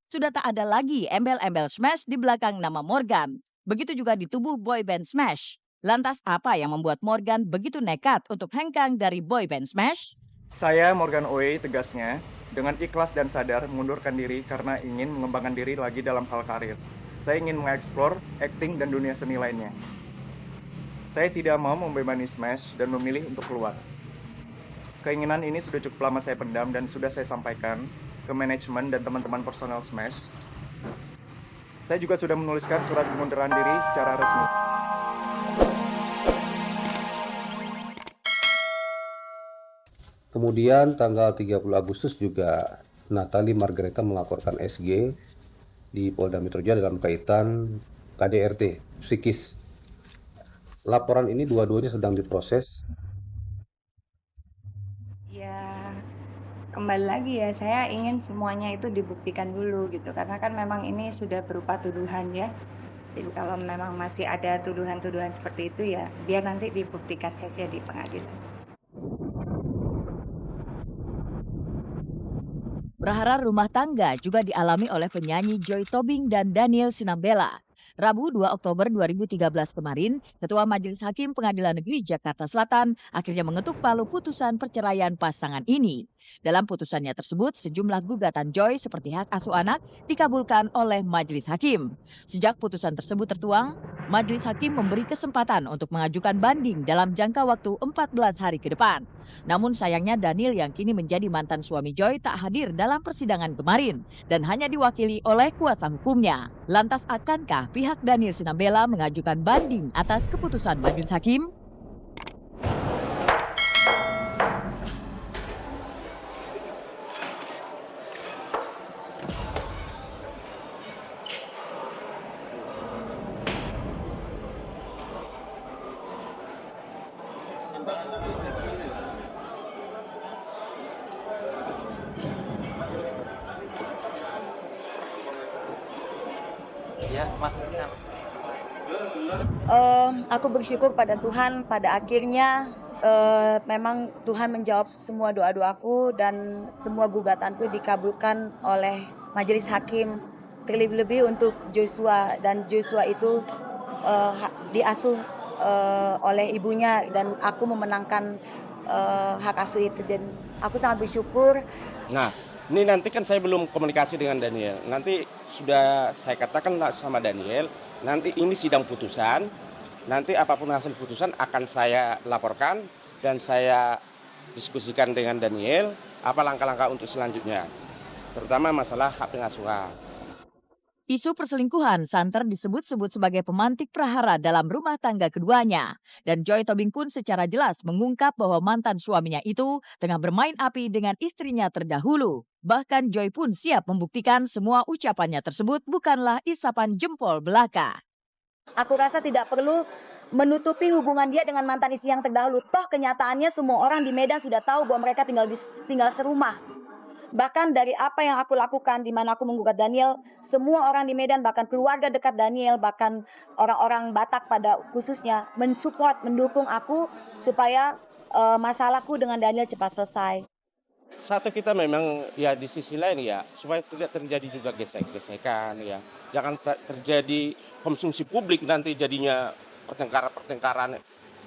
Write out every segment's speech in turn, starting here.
Sudah tak ada lagi embel-embel Smash di belakang nama Morgan. Begitu juga di tubuh boyband Smash. Lantas apa yang membuat Morgan begitu nekat untuk hengkang dari boyband Smash? Saya Morgan Oey tegasnya, dengan ikhlas dan sadar mengundurkan diri karena ingin mengembangkan diri lagi dalam hal karir. Saya ingin mengeksplor akting dan dunia seni lainnya. Saya tidak mau membebani Smash dan memilih untuk keluar. Keinginan ini sudah cukup lama saya pendam dan sudah saya sampaikan ke manajemen dan teman-teman personel Smash. Saya juga sudah menuliskan surat pengunduran diri secara resmi. Kemudian tanggal 30 Agustus juga Natali Margareta melaporkan SG di Polda Metro Jaya dalam kaitan KDRT psikis. Laporan ini dua-duanya sedang diproses. Ya, kembali lagi ya, saya ingin semuanya itu dibuktikan dulu gitu. Karena kan memang ini sudah berupa tuduhan ya. Jadi kalau memang masih ada tuduhan-tuduhan seperti itu ya, biar nanti dibuktikan saja di pengadilan. Prahara rumah tangga juga dialami oleh penyanyi Joy Tobing dan Daniel Sinambela. Rabu 2 Oktober 2013 kemarin, Ketua Majelis Hakim Pengadilan Negeri Jakarta Selatan akhirnya mengetuk palu putusan perceraian pasangan ini. Dalam putusannya tersebut, sejumlah gugatan Joy seperti hak asuh anak dikabulkan oleh Majelis Hakim. Sejak putusan tersebut tertuang, Majelis Hakim memberi kesempatan untuk mengajukan banding dalam jangka waktu 14 hari ke depan. Namun sayangnya Daniel yang kini menjadi mantan suami Joy tak hadir dalam persidangan kemarin dan hanya diwakili oleh kuasa hukumnya. Lantas akankah pihak Daniel Sinambela mengajukan banding atas keputusan Majelis Hakim? Ya, Mas. Aku bersyukur pada Tuhan pada akhirnya memang Tuhan menjawab semua doa-doaku dan semua gugatanku dikabulkan oleh Majelis Hakim. Terlebih-lebih untuk Joshua, dan Joshua itu diasuh oleh ibunya dan aku memenangkan hak asuh itu, dan aku sangat bersyukur. Nah, ini nanti kan saya belum komunikasi dengan Daniel. Nanti sudah saya katakan sama Daniel, nanti ini sidang putusan. Nanti apapun hasil putusan akan saya laporkan dan saya diskusikan dengan Daniel apa langkah-langkah untuk selanjutnya. Terutama masalah hak pengasuhan. Isu perselingkuhan santer disebut-sebut sebagai pemantik prahara dalam rumah tangga keduanya. Dan Joy Tobing pun secara jelas mengungkap bahwa mantan suaminya itu tengah bermain api dengan istrinya terdahulu. Bahkan Joy pun siap membuktikan semua ucapannya tersebut bukanlah isapan jempol belaka. Aku rasa tidak perlu menutupi hubungan dia dengan mantan istri yang terdahulu. Toh kenyataannya semua orang di Medan sudah tahu bahwa mereka tinggal serumah. Bahkan dari apa yang aku lakukan, di mana aku menggugat Daniel, semua orang di Medan, bahkan keluarga dekat Daniel, bahkan orang-orang Batak pada khususnya, mensupport, mendukung aku supaya masalahku dengan Daniel cepat selesai. Satu kita memang ya di sisi lain ya supaya tidak terjadi juga gesek-gesekan ya. Jangan terjadi konsumsi publik nanti jadinya pertengkaran-pertengkaran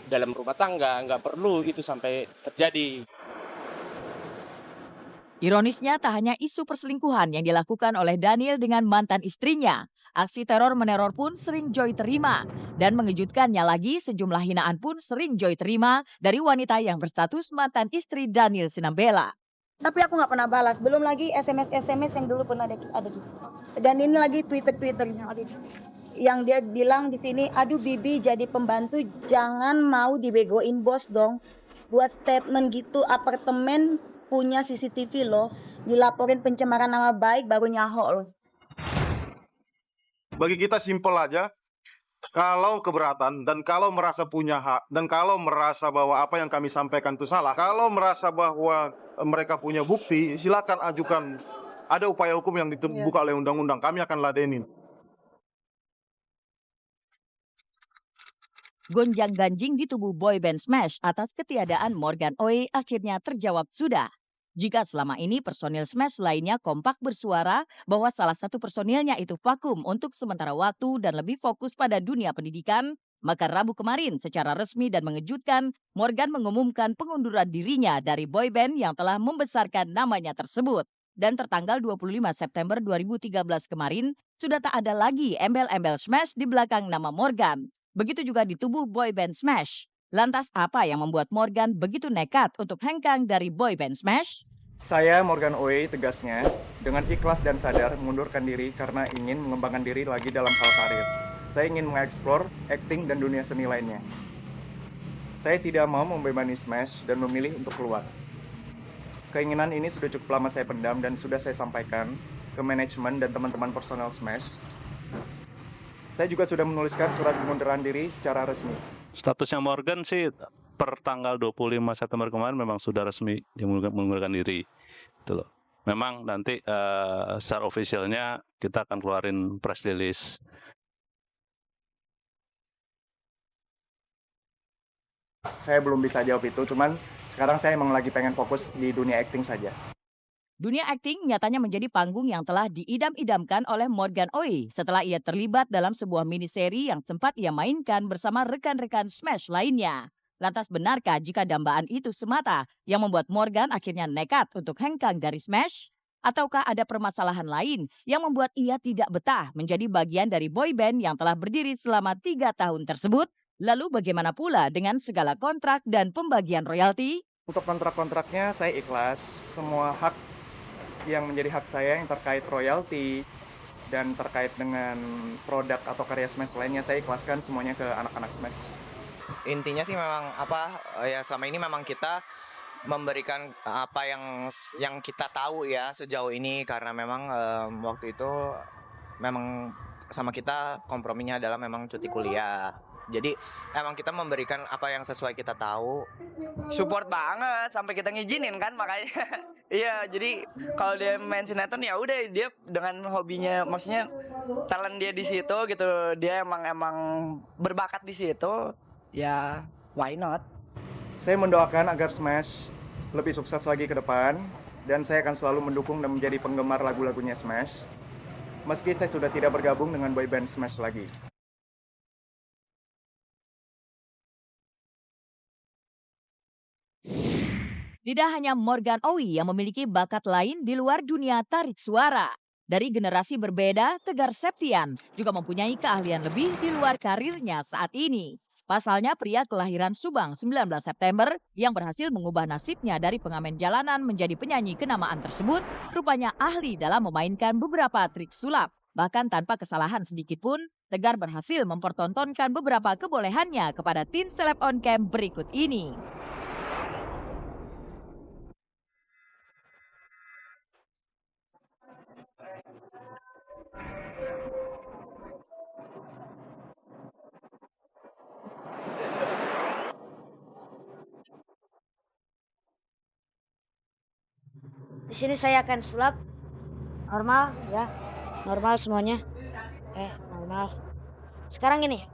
dalam rumah tangga, nggak perlu itu sampai terjadi. Ironisnya tak hanya isu perselingkuhan yang dilakukan oleh Daniel dengan mantan istrinya. Aksi teror-meneror pun sering Joy terima. Dan mengejutkannya lagi, sejumlah hinaan pun sering Joy terima dari wanita yang berstatus mantan istri Daniel Sinambela. Tapi aku nggak pernah balas. Belum lagi SMS yang dulu pernah ada di. Dan ini lagi Twitternya ada di. Yang dia bilang di sini, aduh Bibi jadi pembantu jangan mau dibegoin bos dong. Buat statement gitu, apartemen punya CCTV loh, dilaporin pencemaran nama baik baru nyaho loh. Bagi kita simpel aja, kalau keberatan dan kalau merasa punya hak dan kalau merasa bahwa apa yang kami sampaikan itu salah, kalau merasa bahwa mereka punya bukti, silakan ajukan. Ada upaya hukum yang dibuka oleh undang-undang, kami akan ladenin. Gonjang-ganjing di tubuh boyband Smash atas ketiadaan Morgan Oey akhirnya terjawab sudah. Jika selama ini personil Smash lainnya kompak bersuara bahwa salah satu personilnya itu vakum untuk sementara waktu dan lebih fokus pada dunia pendidikan, maka Rabu kemarin secara resmi dan mengejutkan, Morgan mengumumkan pengunduran dirinya dari boyband yang telah membesarkan namanya tersebut. Dan tertanggal 25 September 2013 kemarin, sudah tak ada lagi embel-embel Smash di belakang nama Morgan. Begitu juga di tubuh boyband Smash. Lantas apa yang membuat Morgan begitu nekat untuk hengkang dari boyband Smash? Saya, Morgan Oey, tegasnya, dengan ikhlas dan sadar mengundurkan diri karena ingin mengembangkan diri lagi dalam hal karir. Saya ingin mengeksplor akting dan dunia seni lainnya. Saya tidak mau membebani Smash dan memilih untuk keluar. Keinginan ini sudah cukup lama saya pendam dan sudah saya sampaikan ke manajemen dan teman-teman personel Smash. Saya juga sudah menuliskan surat pengunduran diri secara resmi. Statusnya Morgan sih per tanggal 25 September kemarin memang sudah resmi mengundurkan diri. Itu loh. Memang nanti secara ofisialnya kita akan keluarin press release. Saya belum bisa jawab itu, cuman sekarang saya emang lagi pengen fokus di dunia acting saja. Dunia akting nyatanya menjadi panggung yang telah diidam-idamkan oleh Morgan Oey setelah ia terlibat dalam sebuah miniseri yang sempat ia mainkan bersama rekan-rekan Smash lainnya. Lantas benarkah jika dambaan itu semata yang membuat Morgan akhirnya nekat untuk hengkang dari Smash? Ataukah ada permasalahan lain yang membuat ia tidak betah menjadi bagian dari boyband yang telah berdiri selama 3 tahun tersebut? Lalu bagaimana pula dengan segala kontrak dan pembagian royalti? Untuk kontrak-kontraknya saya ikhlas. Semua hak yang menjadi hak saya yang terkait royalti dan terkait dengan produk atau karya Smash lainnya saya ikhlaskan semuanya ke anak-anak Smash. Intinya sih memang ya selama ini memang kita memberikan apa yang kita tahu ya sejauh ini karena memang waktu itu memang sama kita komprominya adalah memang cuti kuliah. Jadi emang kita memberikan apa yang sesuai kita tahu. Support banget sampai kita ngizinin kan makanya. Iya, jadi kalau dia main sinetron ya udah dia dengan hobinya, maksudnya talent dia di situ gitu. Dia emang berbakat di situ. Ya, why not? Saya mendoakan agar Smash lebih sukses lagi ke depan dan saya akan selalu mendukung dan menjadi penggemar lagu-lagunya Smash. Meski saya sudah tidak bergabung dengan boyband Smash lagi. Tidak hanya Morgan Oey yang memiliki bakat lain di luar dunia tarik suara. Dari generasi berbeda, Tegar Septian juga mempunyai keahlian lebih di luar karirnya saat ini. Pasalnya pria kelahiran Subang 19 September yang berhasil mengubah nasibnya dari pengamen jalanan menjadi penyanyi kenamaan tersebut, rupanya ahli dalam memainkan beberapa trik sulap. Bahkan tanpa kesalahan sedikit pun, Tegar berhasil mempertontonkan beberapa kebolehannya kepada tim seleb on cam berikut ini. Di sini saya akan sulap normal ya, normal semuanya. Normal. Sekarang gini,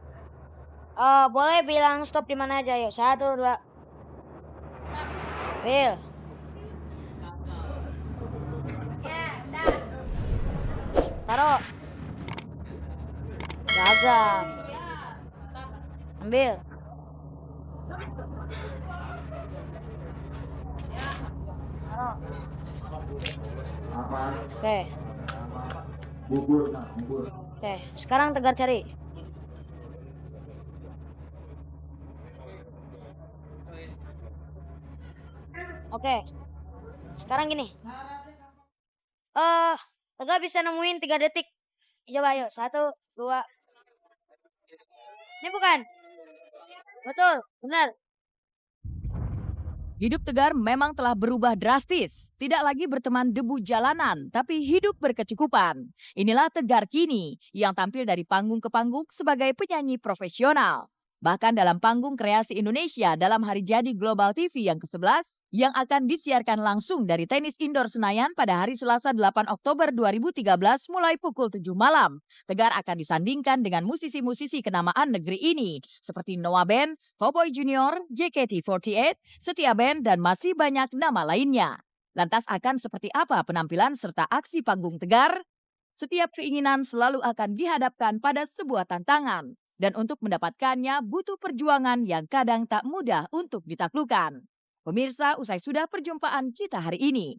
boleh bilang stop di mana aja yuk. 1, 2. Bil. Taruh. Gagal. Ambil. Taruh. Oke. Oke, sekarang Tegar cari. Oke. Sekarang gini. Tegar bisa nemuin 3 detik. Coba ayo, 1, 2. Ini bukan? Betul, benar. Hidup Tegar memang telah berubah drastis. Tidak lagi berteman debu jalanan, tapi hidup berkecukupan. Inilah Tegar kini yang tampil dari panggung ke panggung sebagai penyanyi profesional. Bahkan dalam panggung kreasi Indonesia dalam Hari Jadi Global TV yang ke-11 yang akan disiarkan langsung dari tenis indoor Senayan pada hari Selasa 8 Oktober 2013 mulai pukul 7 malam. Tegar akan disandingkan dengan musisi-musisi kenamaan negeri ini seperti Noah Band, Cowboy Junior, JKT48, Setia Band, dan masih banyak nama lainnya. Lantas akan seperti apa penampilan serta aksi panggung Tegar? Setiap keinginan selalu akan dihadapkan pada sebuah tantangan. Dan untuk mendapatkannya butuh perjuangan yang kadang tak mudah untuk ditaklukkan. Pemirsa, usai sudah perjumpaan kita hari ini.